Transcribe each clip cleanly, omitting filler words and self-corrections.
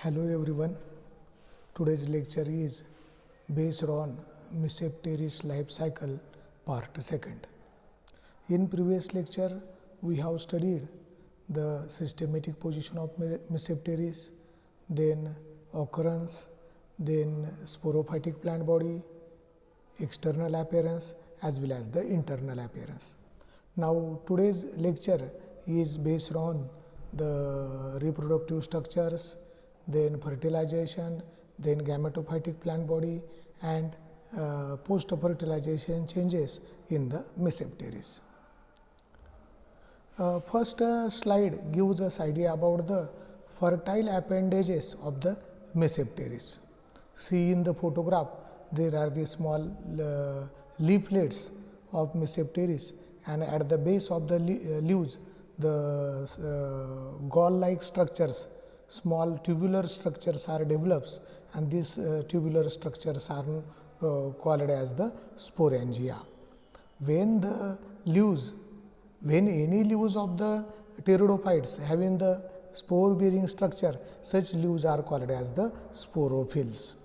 Hello everyone. Today's lecture is based on Mesopteris life cycle part 2nd. In previous lecture we have studied the systematic position of Mesopteris, then occurrence, then sporophytic plant body, external appearance as well as the internal appearance. Now today's lecture is based on the reproductive structures, then fertilization, then gametophytic plant body and post-fertilization changes in the Mesopteris. First slide gives us idea about the fertile appendages of the Mesopteris. See in the photograph, there are the small leaflets of Mesopteris, and at the base of the leaves, the gall-like structures, small tubular structures are developed, and these tubular structures are called as the sporangia. When any leaves of the pteridophytes having the spore bearing structure, such leaves are called as the sporophylls.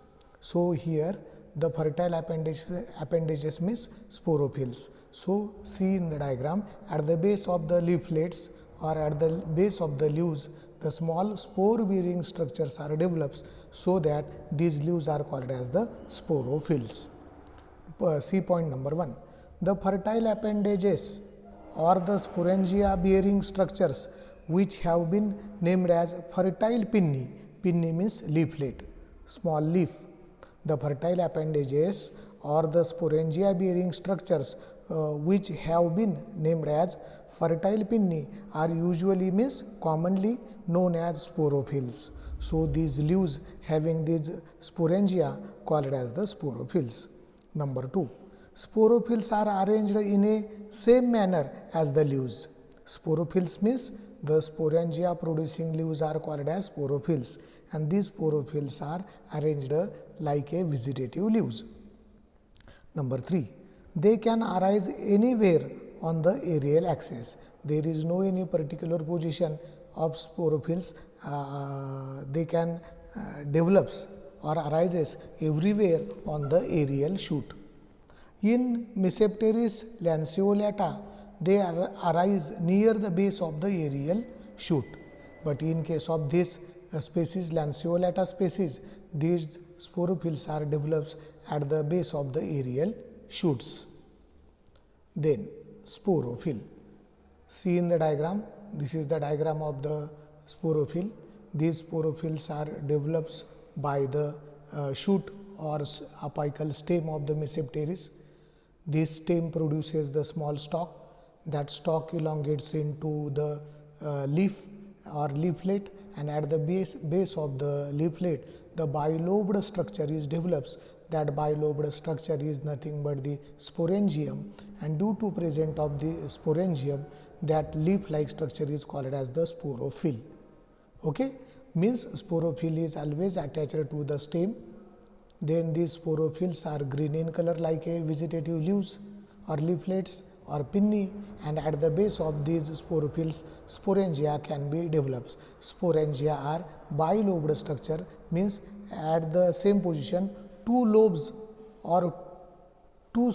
So here the fertile appendages means sporophylls. So see in the diagram, at the base of the leaflets or at the base of the leaves, the small spore bearing structures are developed, so that these leaves are called as the sporophylls. See point number 1. The fertile appendages or the sporangia bearing structures which have been named as fertile pinnae. Pinnae means leaflet, small leaf. The fertile appendages or the sporangia bearing structures which have been named as fertile pinnae are usually commonly known as sporophylls. So these leaves having these sporangia called as the sporophylls. Number 2. Sporophylls are arranged in a same manner as the leaves. Sporophylls means the sporangia producing leaves are called as sporophylls, and these sporophylls are arranged like a vegetative leaves. Number 3. They can arise anywhere on the aerial axis. There is no any particular position of sporophylls. They can develops or arises everywhere on the aerial shoot. In Mesopteris lanceolata, they arise near the base of the aerial shoot. But in case of this species, lanceolata species, these sporophylls are developed at the base of the aerial shoots. Then sporophyll. See in the diagram, this is the diagram of the sporophyll. These sporophylls are developed by the shoot or apical stem of the Mesopteris. This stem produces the small stalk. That stalk elongates into the leaf or leaflet, and at the base of the leaflet, the bilobed structure is developed. That bilobed structure is nothing but the sporangium, and due to presence of the sporangium, that leaf-like structure is called as the sporophyll. Okay, means sporophyll is always attached to the stem. Then these sporophylls are green in color like a vegetative leaves or leaflets or pinnae, and at the base of these sporophylls, sporangia can be developed. Sporangia are bilobed structure, means at the same position two lobes or two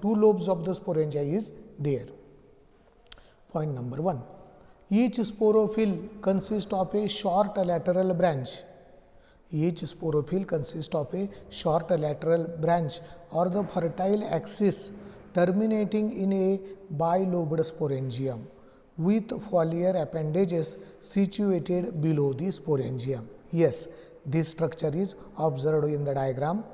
lobes of the sporangia is there. Point number 1. Each sporophyll consists of a short lateral branch. Each sporophyll consists of a short lateral branch or the fertile axis terminating in a bilobed sporangium with foliar appendages situated below the sporangium. Yes, this structure is observed in the diagram.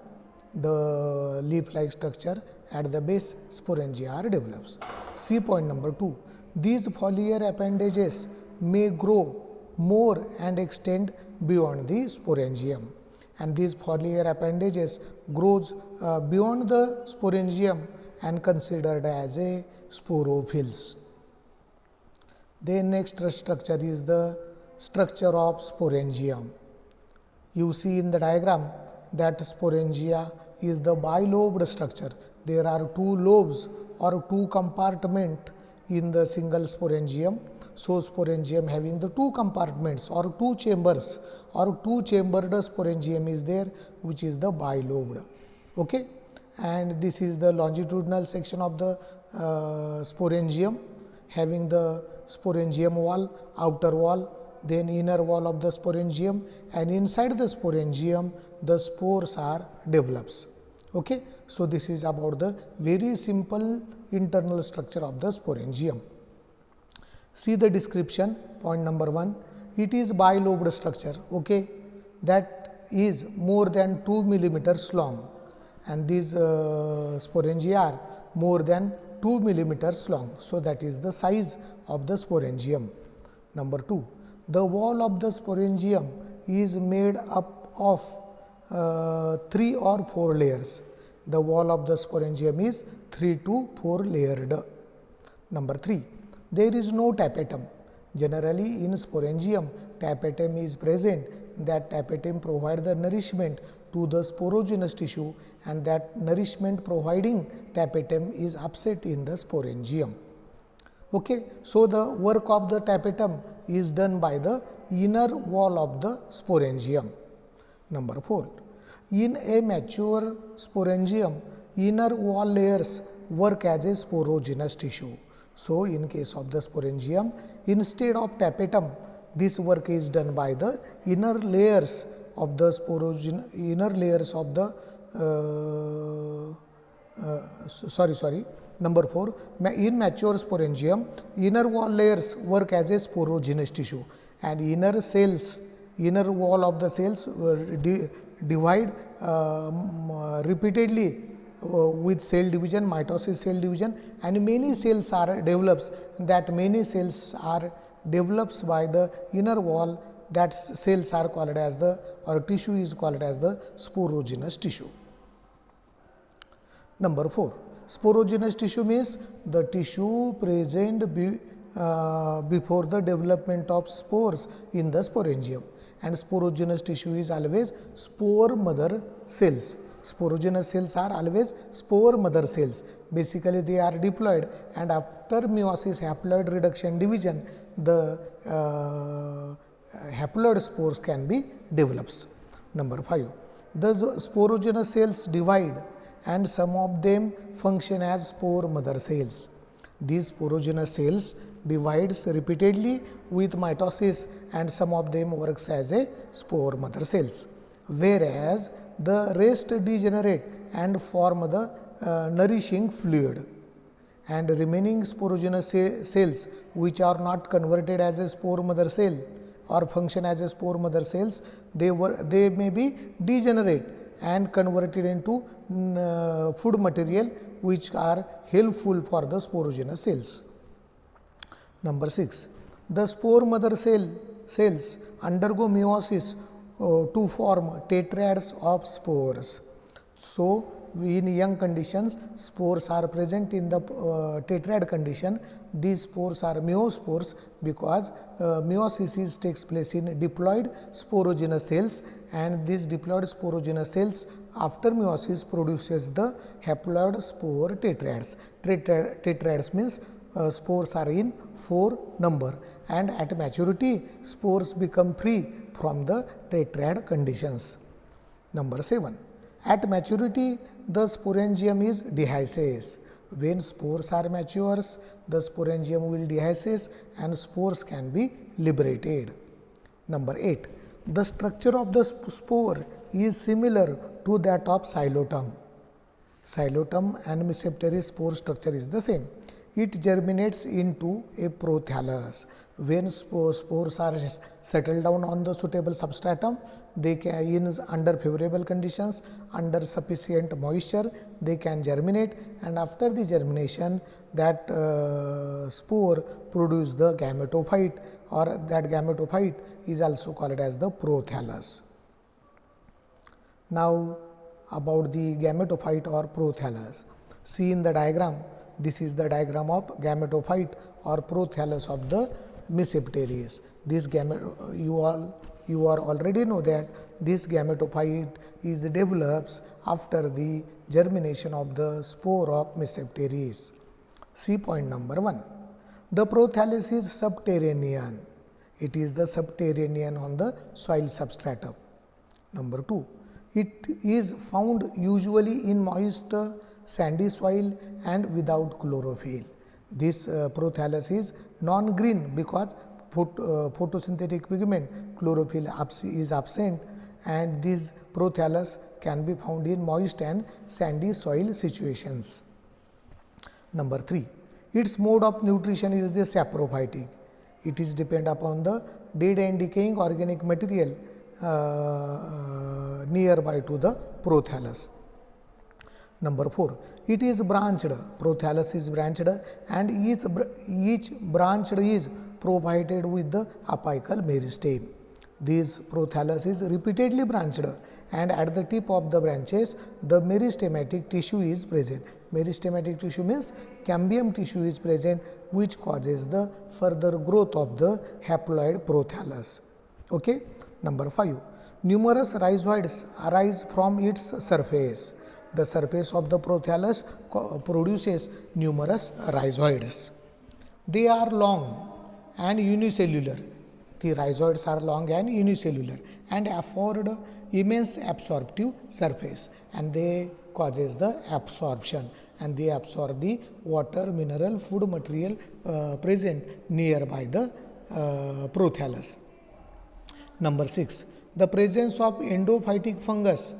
The leaf-like structure at the base sporangia are developed. See point number 2. These foliar appendages may grow more and extend beyond the sporangium, and these foliar appendages grows beyond the sporangium and considered as a sporophylls. The next structure is the structure of sporangium. You see in the diagram that sporangia is the bilobed structure. There are two lobes or two compartments in the single sporangium. So sporangium having the two compartments or two chambers or two chambered sporangium is there, which is the bilobed. Okay, and this is the longitudinal section of the sporangium, having the sporangium wall, outer wall, then inner wall of the sporangium, and inside the sporangium the spores are develops. Okay, so this is about the very simple internal structure of the sporangium. See the description, point number 1. It is bilobed structure, okay, that is more than 2 millimeters long, and these sporangia are more than 2 millimeters long. So that is the size of the sporangium. Number 2, the wall of the sporangium is made up of 3 or 4 layers. The wall of the sporangium is 3 to 4 layered. Number 3, there is no tapetum. Generally in sporangium, tapetum is present. That tapetum provides the nourishment to the sporogenous tissue, and that nourishment providing tapetum is absent in the sporangium. Okay, so the work of the tapetum is done by the inner wall of the sporangium. Number 4, in a mature sporangium, inner wall layers work as a sporogenous tissue. So in case of the sporangium, instead of tapetum, this work is done by the inner layers of the Number 4, in mature sporangium, inner wall layers work as a sporogenous tissue, and inner wall of the cells divide repeatedly with cell division, mitosis cell division, and many cells are develops. That many cells are develops by the inner wall. That cells are called as the, or tissue is called as the sporogenous tissue. Number 4, sporogenous tissue means the tissue present before the development of spores in the sporangium, and sporogenous tissue is always spore mother cells. Sporogenous cells are always spore mother cells. Basically they are diploid, and after meiosis, haploid reduction, division, the haploid spores can be develops. Number 5, the sporogenous cells divide, and some of them function as spore mother cells. These sporogenous cells divides repeatedly with mitosis, and some of them works as a spore mother cells, whereas the rest degenerate and form the nourishing fluid, and remaining sporogenous cells which are not converted as a spore mother cell or function as a spore mother cells, they may be degenerate and converted into food material which are helpful for the sporogenous cells. Number 6, the spore mother cells undergo meiosis to form tetrads of spores. So in young conditions, spores are present in the tetrad condition. These spores are meiospores because meiosis takes place in diploid sporogenous cells, and these diploid sporogenous cells after meiosis produces the haploid spore tetrads. Tetrads means spores are in 4 number, and at maturity spores become free from the tetrad conditions. Number 7, at maturity the sporangium is dehiscous. When spores are matures, the sporangium will dehiscence and spores can be liberated. Number 8, the structure of the spore is similar to that of xylotum. Xylotum and mesentery spore structure is the same. It germinates into a prothallus. When spores are settled down on the suitable substratum, they can, under favorable conditions, under sufficient moisture, they can germinate, and after the germination, that spore produce the gametophyte, or that gametophyte is also called as the prothallus. Now about the gametophyte or prothallus. See in the diagram, this is the diagram of gametophyte or prothallus of the Mesopteris. This you are already know that this gametophyte is develops after the germination of the spore of Mesopteris. See point number 1. The prothallus is subterranean. It is the subterranean on the soil substratum. Number 2. It is found usually in moist sandy soil and without chlorophyll. This prothallus is non-green because photosynthetic pigment chlorophyll is absent, and this prothallus can be found in moist and sandy soil situations. Number 3. Its mode of nutrition is the saprophytic. It is depend upon the dead and decaying organic material nearby to the prothallus. Number 4. It is branched. Prothallus is branched, and each branch is provided with the apical meristeme. This prothallus is repeatedly branched, and at the tip of the branches the meristematic tissue is present. Meristematic tissue means cambium tissue is present, which causes the further growth of the haploid prothallus. Okay. Number 5. Numerous rhizoids arise from its surface. The surface of the prothallus produces numerous rhizoids. They are long and unicellular. The rhizoids are long and unicellular and afford immense absorptive surface, and they causes the absorption, and they absorb the water, mineral, food material present nearby the prothallus. Number 6. The presence of endophytic fungus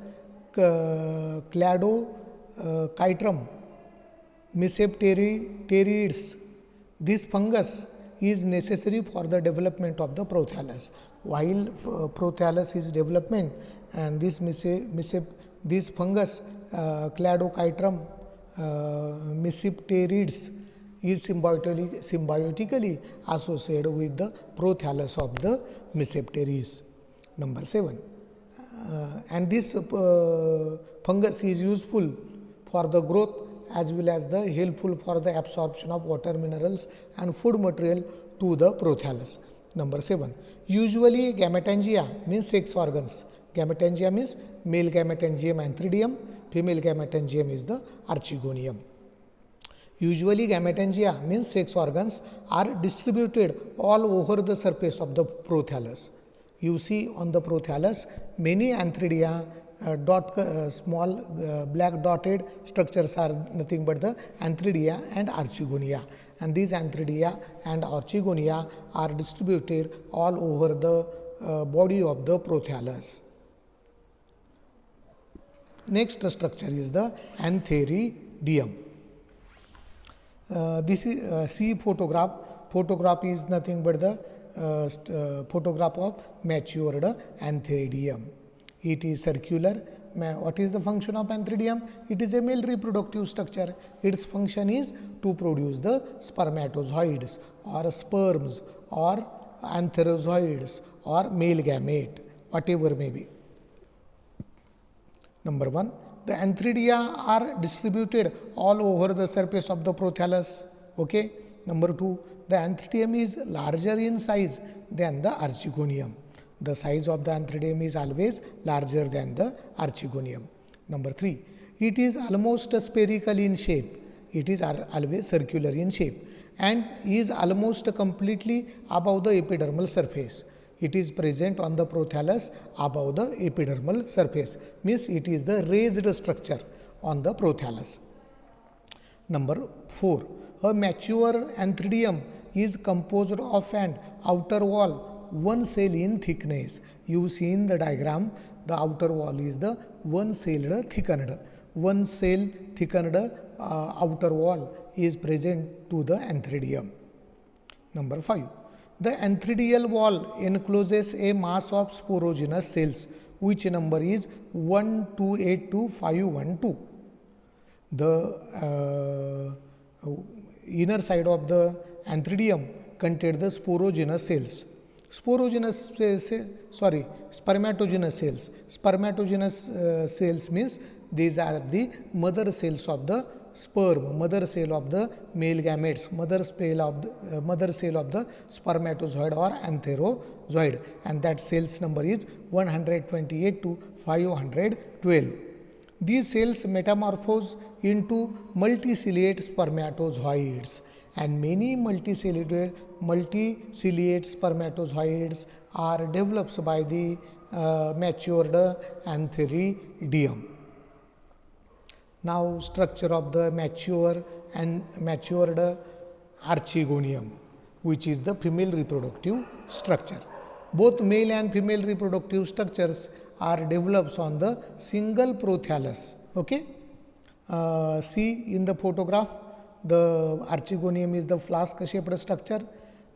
Cladochytrum mesepterides. This fungus is necessary for the development of the prothallus. While prothallus is development, and this fungus Cladochytrum mesepterides is symbiotically associated with the prothallus of the mesepteries. Number 7. And this fungus is useful for the growth as well as the helpful for the absorption of water, minerals and food material to the prothallus. Number 7. Usually gametangia means sex organs. Gametangia means male gametangium antheridium, female gametangium is the archegonium. Usually gametangia means sex organs are distributed all over the surface of the prothallus. You see on the prothallus many antheridia, small black dotted structures are nothing but the antheridia and archegonia, and these antheridia and archegonia are distributed all over the body of the prothallus. Next structure is the antheridium. This is see photograph. Photograph is nothing but the photograph of matured antheridium. It is circular. What is the function of antheridium? It is a male reproductive structure. Its function is to produce the spermatozoids or sperms or antherozoids or male gamete, whatever may be. Number 1. The antheridia are distributed all over the surface of the prothallus. Okay. Number 2. The antheridium is larger in size than the archegonium. The size of the antheridium is always larger than the archegonium. Number 3. It is almost spherical in shape. It is always circular in shape and is almost completely above the epidermal surface. It is present on the prothallus above the epidermal surface. Means it is the raised structure on the prothallus. Number 4. A mature antheridium is composed of an outer wall, one cell in thickness. You see in the diagram, the outer wall is the one celled thickened. One cell thickened outer wall is present to the antheridium. Number 5. The antheridial wall encloses a mass of sporogenous cells, which number is 128 to 512. The inner side of the antheridium contains the sporogenous cells. Spermatogenous cells. Spermatogenous cells means these are the mother cells of the sperm, mother cell of the male gametes, mother cell of the spermatozoid or antherozoid, and that cells number is 128 to 512. These cells metamorphose into multiciliate spermatozoids, and many multiciliate spermatozoids are developed by the matured antheridium. Now structure of the matured archegonium, which is the female reproductive structure. Both male and female reproductive structures are developed on the single prothallus. Okay, see in the photograph, the archegonium is the flask shaped structure.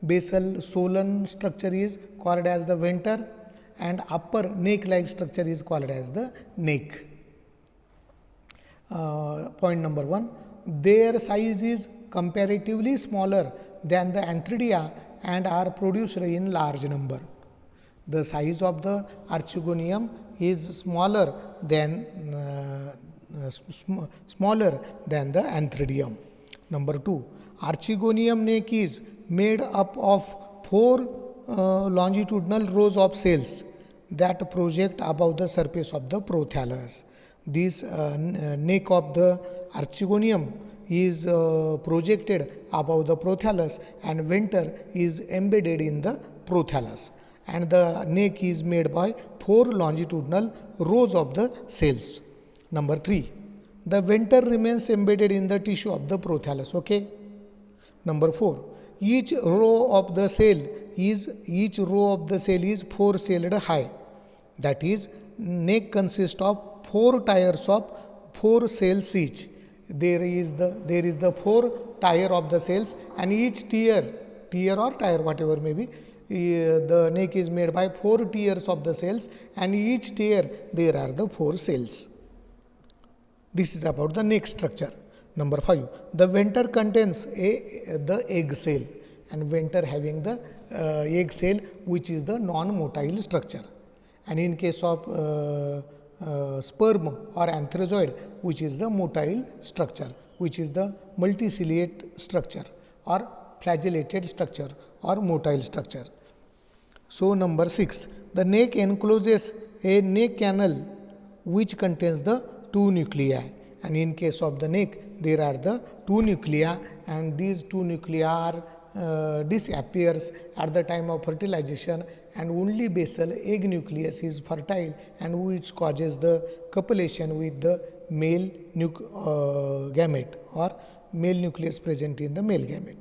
Basal solan structure is called as the venter, and upper neck like structure is called as the neck. Point number 1, their size is comparatively smaller than the antheridia and are produced in large number. The size of the archegonium is smaller than the antheridium. Number 2, archegonium neck is made up of 4 longitudinal rows of cells that project above the surface of the prothallus. This neck of the archegonium is projected above the prothallus, and venter is embedded in the prothallus, and the neck is made by 4 longitudinal rows of the cells. Number 3, the venter remains embedded in the tissue of the prothallus. Okay. Number 4, each row of the cell is 4-celled high. That is, neck consists of 4 tiers of 4 cells each. There is the 4 tier of the cells, and each tier or tier, whatever may be, the neck is made by 4 tiers of the cells, and each tier there are the 4 cells. This is about the neck structure. Number 5, the venter contains the egg cell, and venter having the egg cell, which is the non-motile structure. And in case of sperm or antherozoid, which is the motile structure, which is the multiciliate structure or flagellated structure or motile structure. So number 6, the neck encloses a neck canal which contains the 2 nuclei, and in case of the neck there are the 2 nuclei, and these 2 nuclei disappears at the time of fertilization, and only basal egg nucleus is fertile, and which causes the copulation with the male gamete or male nucleus present in the male gamete.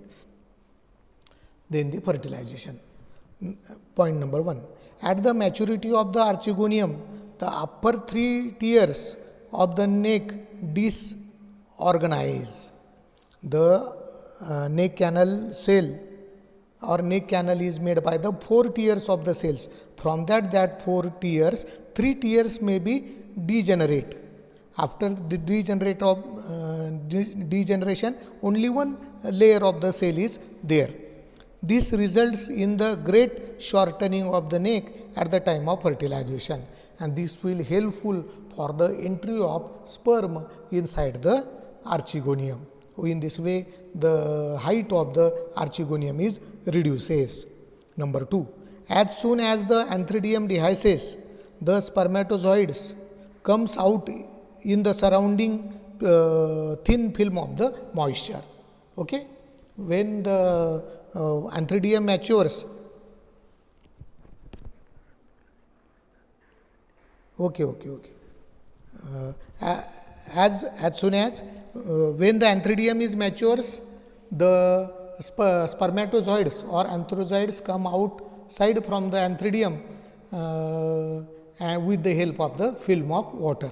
Then the fertilization. Point number 1, at the maturity of the archegonium, the upper 3 tiers of the neck disorganize. The neck canal cell or neck canal is made by the 4 tiers of the cells. From that 4 tiers, 3 tiers may be degenerate. After the degeneration, only 1 layer of the cell is there. This results in the great shortening of the neck at the time of fertilization, and this will helpful for the entry of sperm inside the archegonium. In this way, the height of the archegonium is reduces. Number 2, as soon as the antheridium dehisces, the spermatozoids comes out in the surrounding thin film of the moisture. Okay, when the antheridium matures, as soon as when the antheridium is matures, the spermatozoids or antherozoids come outside from the antheridium and with the help of the film of water.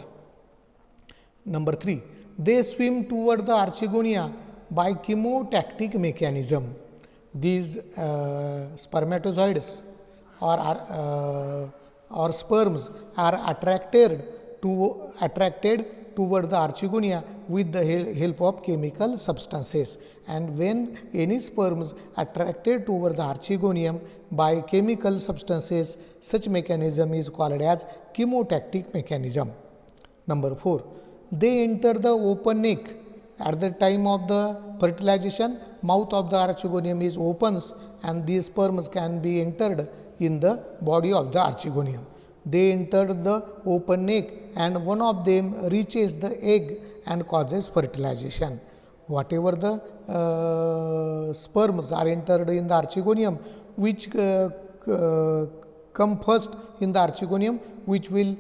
Number 3, they swim toward the archegonia by chemotactic mechanism. These spermatozoids or sperms are attracted toward the archegonia with the help of chemical substances, and when any sperms attracted toward the archegonium by chemical substances, such mechanism is called as chemotactic mechanism. Number 4, they enter the open neck. At the time of the fertilization, mouth of the archegonium is opens, and these sperms can be entered in the body of the archegonium. They enter the open neck, and one of them reaches the egg and causes fertilization. Whatever the sperms are entered in the archegonium, which come first in the archegonium, which will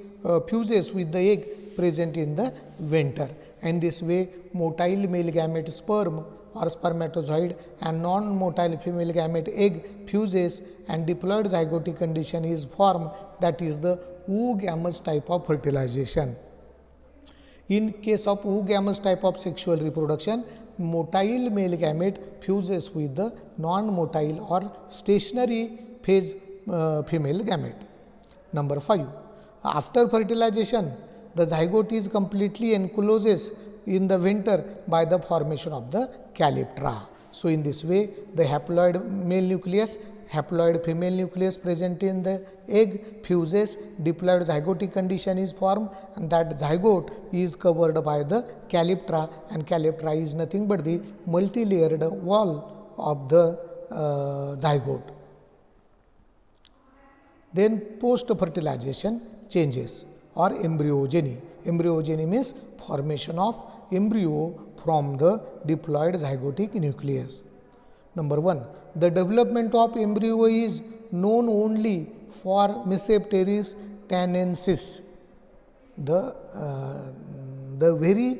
fuses with the egg present in the venter. And this way, motile male gamete sperm or spermatozoid and non-motile female gamete egg fuses and diploid zygotic condition is formed. That is the oogamous type of fertilization. In case of oogamous type of sexual reproduction, motile male gamete fuses with the non-motile or stationary phase female gamete. Number 5. After fertilization, the zygote is completely encloses in the venter by the formation of the calyptra. So, in this way, the haploid male nucleus, haploid female nucleus present in the egg fuses, diploid zygotic condition is formed, and that zygote is covered by the calyptra, and calyptra is nothing but the multi-layered wall of the zygote. Then post-fertilization changes or embryogeny. Embryogeny means formation of embryo from the diploid zygotic nucleus. Number 1. The development of embryo is known only for Mesopteris tannensis. The very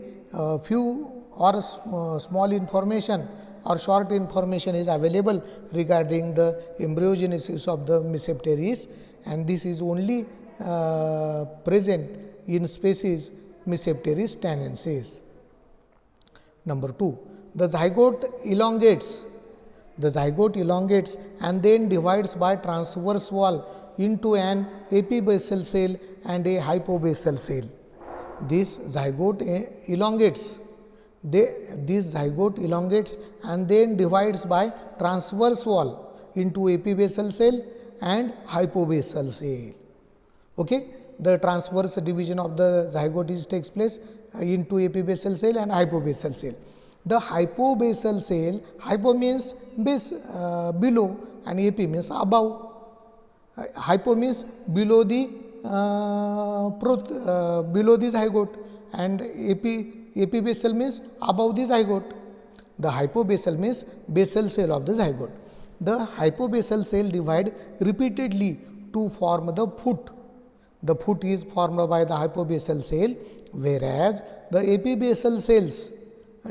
few or small information or short information is available regarding the embryogenesis of the Mesopteris, and this is only present in species Mesopteris tannensis. Number 2. The zygote elongates. The zygote elongates and then divides by transverse wall into an epibasal cell and a hypobasal cell. This zygote elongates. This zygote elongates and then divides by transverse wall into epibasal cell and hypobasal cell. Okay, the transverse division of the zygote takes place into epibasal cell and hypobasal cell. The hypobasal cell, hypo means base, below, and epi means above. Hypo means below the zygote, and epibasal means above the zygote. The hypobasal means basal cell of the zygote. The hypobasal cell divide repeatedly to form the foot. The foot is formed by the hypobasal cell, whereas the epibasal cells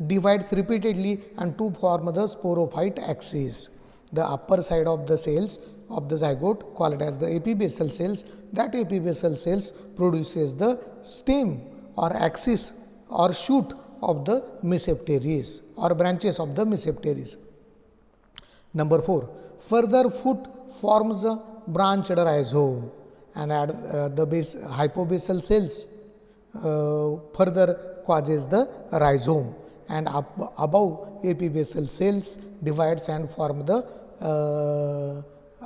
divides repeatedly and to form the sporophyte axis. The upper side of the cells of the zygote called as the epibasal cells, that epibasal cells produces the stem or axis or shoot of the Mesopteris or branches of the Mesopteris. Number 4. Further foot forms a branched rhizome, and at the base hypobasal cells further causes the rhizome, and above epibasal cells divides and form the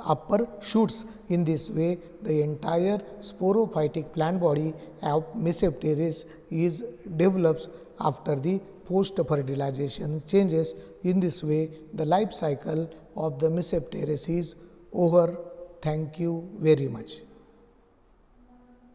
upper shoots. In this way, the entire sporophytic plant body of Mesopteris is develops after the post-fertilization changes. In this way, the life cycle of the Mesopteris is over. Thank you very much.